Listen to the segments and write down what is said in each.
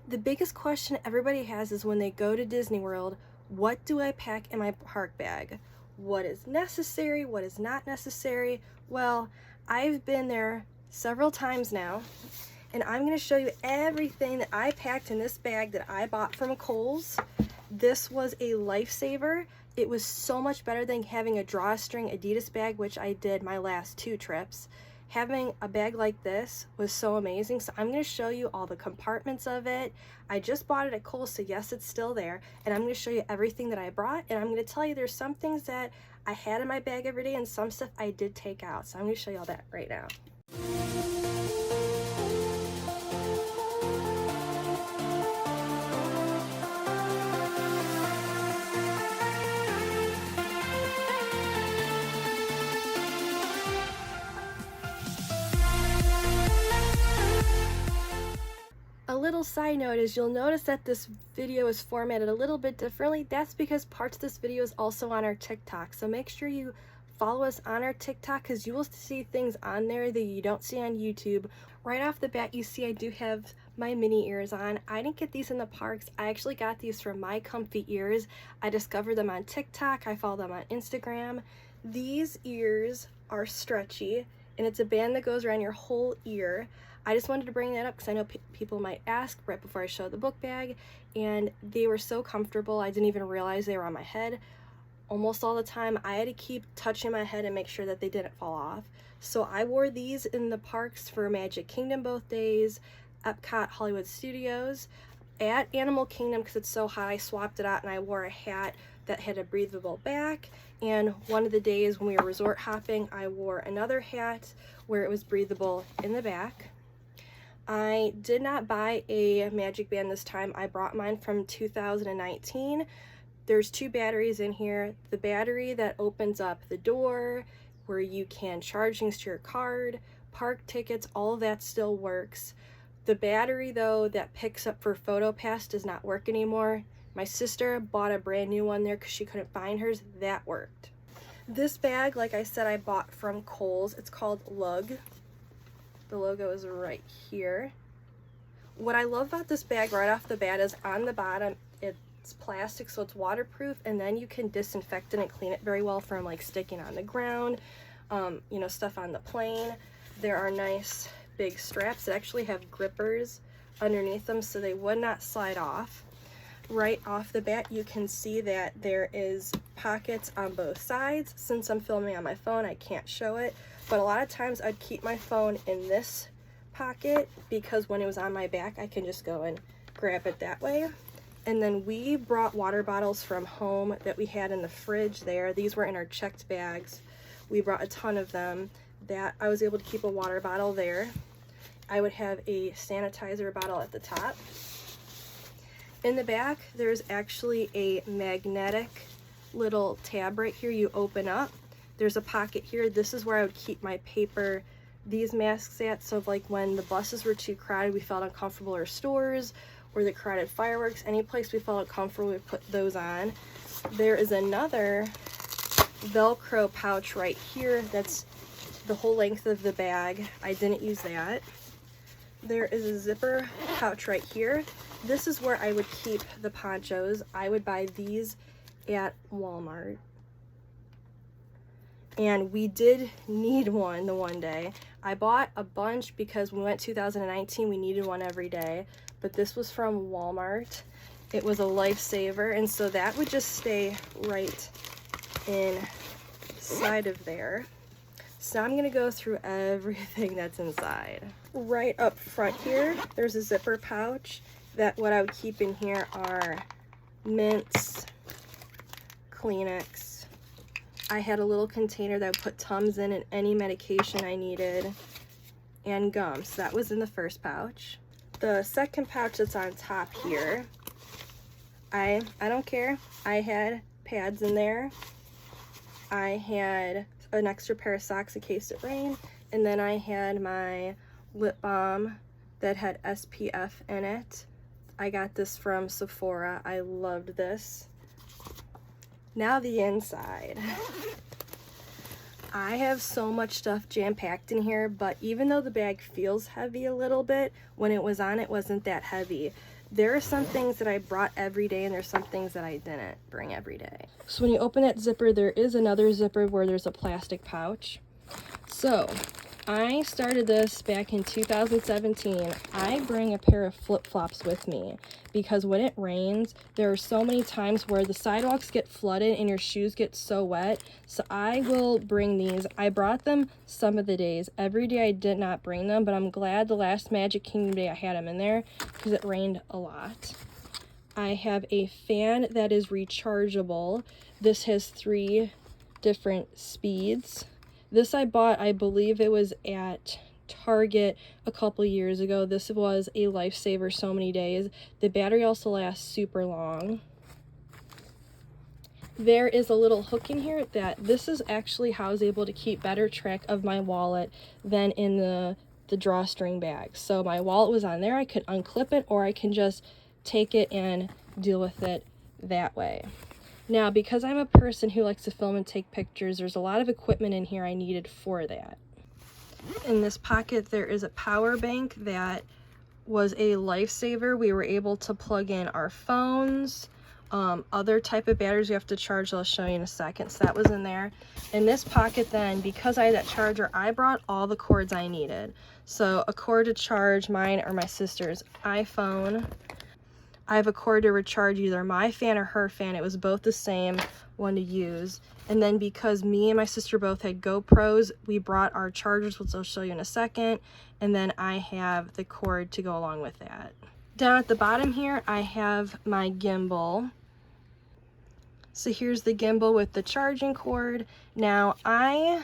The biggest question everybody has is when they go to Disney World, what do I pack in my park bag? What is necessary? What is not necessary? Well, I've been there several times now, and I'm going to show you everything that I packed in this bag that I bought from Kohls. This was a lifesaver. It was so much better than having a drawstring Adidas bag, which I did my last 2 trips. Having a bag like this was so amazing, so I'm going to show you all the compartments of it. I just bought it at Kohls, so yes, it's still there, and I'm going to show you everything that I brought, and I'm going to tell you there's some things that I had in my bag every day and some stuff I did take out, so I'm going to show you all that right now. A little side note is you'll notice that this video is formatted a little bit differently. That's because parts of this video is also on our TikTok. So make sure you follow us on our TikTok because you will see things on there that you don't see on YouTube. Right off the bat, you see I do have my mini ears on. I didn't get these in the parks. I actually got these from My Comfy Ears. I discovered them on TikTok. I follow them on Instagram. These ears are stretchy, and it's a band that goes around your whole ear. I just wanted to bring that up because I know people might ask right before I show the book bag, and they were so comfortable I didn't even realize they were on my head. Almost all the time I had to keep touching my head and make sure that they didn't fall off. So I wore these in the parks for Magic Kingdom both days, Epcot, Hollywood Studios. At Animal Kingdom, because it's so hot, I swapped it out and I wore a hat that had a breathable back, and one of the days when we were resort hopping I wore another hat where it was breathable in the back. I did not buy a magic band this time. I brought mine from 2019. There's 2 batteries in here. The battery that opens up the door where you can charge things to your card, park tickets, all of that still works. The battery though that picks up for PhotoPass does not work anymore. My sister bought a brand new one there because she couldn't find hers. That worked. This bag, like I said, I bought from Kohls. It's called Lug. The logo is right here. What I love about this bag right off the bat is on the bottom it's plastic, so it's waterproof, and then you can disinfect it and clean it very well from like sticking on the ground, you know, stuff on the plane. There are nice big straps that actually have grippers underneath them so they would not slide off. Right off the bat you can see that there is pockets on both sides. Since I'm filming on my phone I can't show it, but a lot of times I'd keep my phone in this pocket because when it was on my back I can just go and grab it that way. And then we brought water bottles from home that we had in the fridge there. These were in our checked bags. We brought a ton of them. That I was able to keep a water bottle there. I would have a sanitizer bottle at the top. In the back there's actually a magnetic little tab right here you open up. There's a pocket here. This is where I would keep my paper, these masks at, so like when the buses were too crowded, we felt uncomfortable, or stores, or the crowded fireworks, any place we felt uncomfortable, we put those on. There is another Velcro pouch right here that's the whole length of the bag. I didn't use that. There is a zipper pouch right here. This is where I would keep the ponchos. I would buy these at Walmart. And we did need one the one day. I bought a bunch because when we went 2019, we needed one every day. But this was from Walmart. It was a lifesaver, and so that would just stay right inside of there. So I'm gonna go through everything that's inside. Right up front here, there's a zipper pouch that what I would keep in here are mints, Kleenex. I had a little container that I would put Tums in and any medication I needed, and gum. So that was in the first pouch. The second pouch that's on top here, I don't care. I had pads in there. I had an extra pair of socks in case it rained, and then I had my lip balm that had SPF in it. I got this from Sephora. I loved this. Now the inside. I have so much stuff jam-packed in here, but even though the bag feels heavy a little bit, when it was on, it wasn't that heavy. There are some things that I brought every day, and there's some things that I didn't bring every day. So when you open that zipper, there is another zipper where there's a plastic pouch. So I started this back in 2017. I bring a pair of flip-flops with me because when it rains, there are so many times where the sidewalks get flooded and your shoes get so wet. So I will bring these. I brought them some of the days. Every day I did not bring them, but I'm glad the last Magic Kingdom day I had them in there because it rained a lot. I have a fan that is rechargeable. This has 3 different speeds. This I bought, I believe it was at Target a couple years ago. This was a lifesaver so many days. The battery also lasts super long. There is a little hook in here that this is actually how I was able to keep better track of my wallet than in the drawstring bag. So my wallet was on there. I could unclip it, or I can just take it and deal with it that way. Now, because I'm a person who likes to film and take pictures, there's a lot of equipment in here I needed for that. In this pocket, there is a power bank that was a lifesaver. We were able to plug in our phones, other type of batteries you have to charge, I'll show you in a second. So that was in there. In this pocket then, because I had that charger, I brought all the cords I needed. So a cord to charge mine or my sister's iPhone. I have a cord to recharge either my fan or her fan. It was both the same one to use. And then because me and my sister both had GoPros, we brought our chargers, which I'll show you in a second. And then I have the cord to go along with that. Down at the bottom here, I have my gimbal. So here's the gimbal with the charging cord. Now I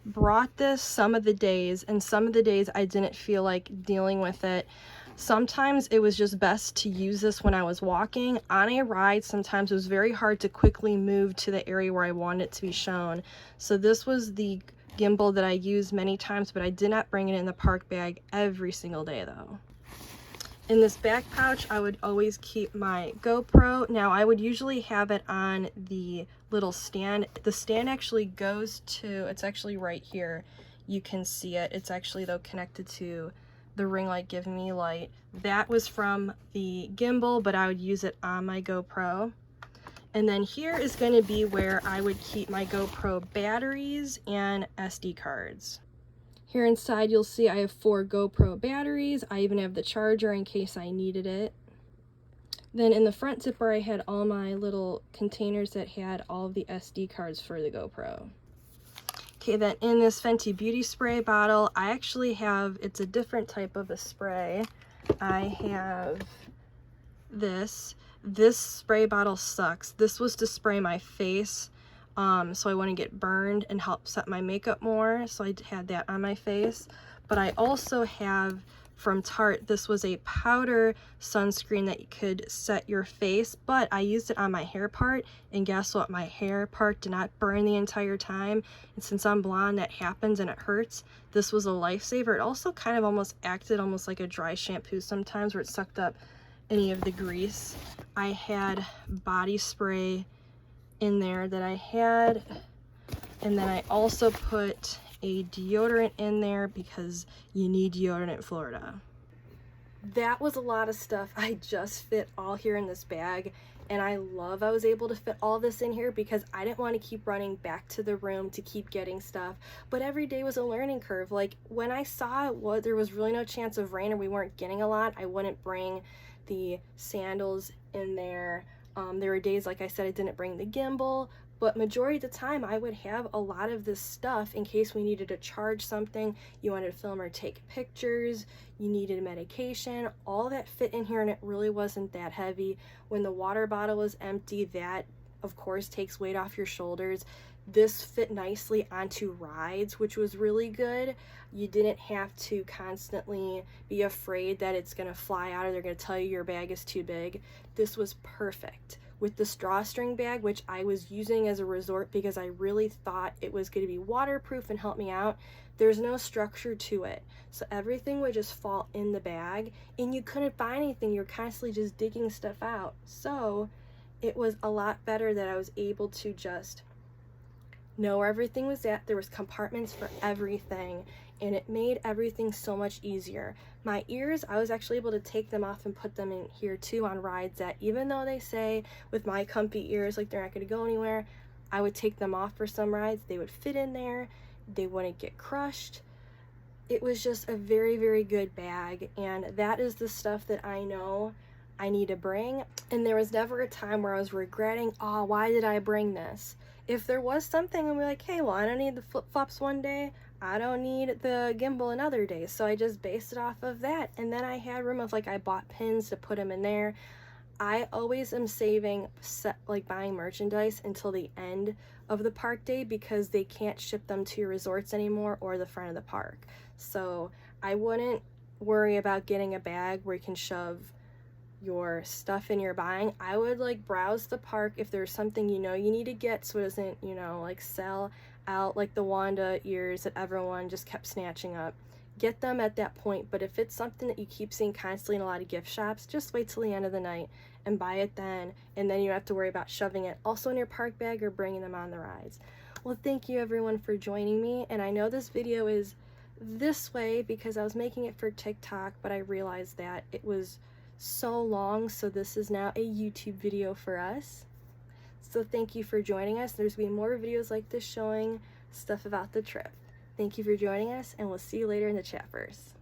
brought this some of the days, and some of the days I didn't feel like dealing with it. Sometimes it was just best to use this when I was walking. On a ride, sometimes it was very hard to quickly move to the area where I wanted it to be shown. So this was the gimbal that I used many times, but I did not bring it in the park bag every single day though. In this back pouch, I would always keep my GoPro. Now, I would usually have it on the little stand. The stand actually goes to, it's actually right here. You can see it. It's actually, though, connected to the ring light giving me light. That was from the gimbal, but I would use it on my GoPro. And then here is going to be where I would keep my GoPro batteries and SD cards. Here inside you'll see I have 4 GoPro batteries. I even have the charger in case I needed it. Then in the front zipper I had all my little containers that had all of the SD cards for the GoPro. Okay, then in this Fenty Beauty spray bottle, I actually have, it's a different type of a spray. I have this. This spray bottle sucks. This was to spray my face. So I want to get burned and help set my makeup more, so I had that on my face. But I also have from Tarte, this was a powder sunscreen that you could set your face, but I used it on my hair part, and guess what, my hair part did not burn the entire time. And since I'm blonde, that happens and it hurts. This was a lifesaver. It also kind of almost acted almost like a dry shampoo sometimes, where it sucked up any of the grease. I had body spray in there that I had, and then I also put a deodorant in there because you need deodorant in Florida. That was a lot of stuff. I just fit all here in this bag, and I was able to fit all this in here because I didn't want to keep running back to the room to keep getting stuff. But every day was a learning curve. Like when I saw there was really no chance of rain or we weren't getting a lot, I wouldn't bring the sandals in there. There were days, like I said, I didn't bring the gimbal, but majority of the time I would have a lot of this stuff in case we needed to charge something, you wanted to film or take pictures, you needed medication, all that fit in here, and it really wasn't that heavy. When the water bottle was empty, that of course takes weight off your shoulders. This fit nicely onto rides, which was really good. You didn't have to constantly be afraid that it's gonna fly out or they're gonna tell you your bag is too big. This was perfect. With the drawstring bag, which I was using as a resort because I really thought it was gonna be waterproof and help me out, there's no structure to it. So everything would just fall in the bag and you couldn't find anything. You're constantly just digging stuff out. So it was a lot better that I was able to just know where everything was at. There was compartments for everything, and it made everything so much easier. My ears, I was actually able to take them off and put them in here too on rides that even though they say with my comfy ears like they're not going to go anywhere, I would take them off for some rides. They would fit in there, they wouldn't get crushed. It was just a very, very good bag, and that is the stuff that I know I need to bring. And there was never a time where I was regretting, oh, why did I bring this? If there was something, I'm like, hey, well, I don't need the flip-flops one day, I don't need the gimbal another day, so I just based it off of that. And then I had room of, like, I bought pins to put them in there. I always am saving like buying merchandise until the end of the park day because they can't ship them to your resorts anymore or the front of the park. So I wouldn't worry about getting a bag where you can shove your stuff in you're buying. I would like browse the park if there's something you know you need to get so it doesn't, you know, like sell out like the Wanda ears that everyone just kept snatching up. Get them at that point, but if it's something that you keep seeing constantly in a lot of gift shops, just wait till the end of the night and buy it then, and then you don't have to worry about shoving it also in your park bag or bringing them on the rides. Well, thank you everyone for joining me, and I know this video is this way because I was making it for TikTok, but I realized that it was so long, so this is now a YouTube video for us. So thank you for joining us. There's gonna be more videos like this showing stuff about the trip. Thank you for joining us, and we'll see you later in the chappers.